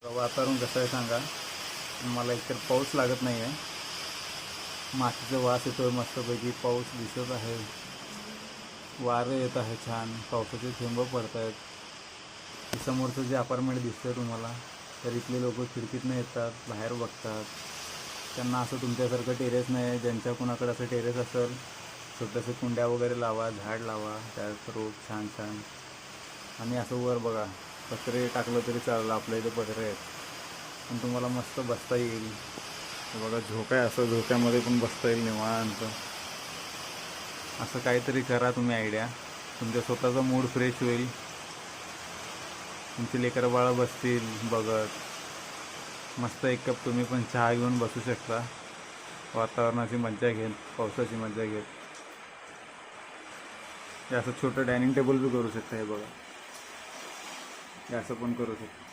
वातावरण कसं आहे सांगा. मला एकतर पाऊस लागत नाही आहे, मातीचा वास येतो मस्तपैकी, पाऊस दिसत आहे, वारं येत आहे छान, पावसाचे थेंब पडत आहेत. समोरचं जे अपार्टमेंट दिसतं तुम्हाला, तर इथले लोक खिडकीतनं येतात, बाहेर बघतात. त्यांना असं तुमच्यासारखं टेरेस नाही आहे. ज्यांच्या कुणाकडे असं टेरेस असेल, छोटंसं कुंड्या वगैरे लावा, झाड लावा, त्यात रोप छान छान. आणि असं वर बघा, पत्रे टाकलं तरी चाललं, आपल्या इथे पत्रे आहेत, पण तुम्हाला मस्त बसता येईल. बघा झोका आहे, असं झोक्यामध्ये पण बसता येईल निवांत. असं काहीतरी करा तुम्ही आयडिया, तुमच्या स्वतःचा मूड फ्रेश होईल. तुमची लेकरं बाळं बसतील बघत, मस्त एक कप तुम्ही पण चहा घेऊन बसू शकता, वातावरणाची मज्जा घेत, पावसाची मज्जा घेत. हे असं छोटं डायनिंग टेबल बी करू शकता. हे बघा, हे असं पण करू शकता.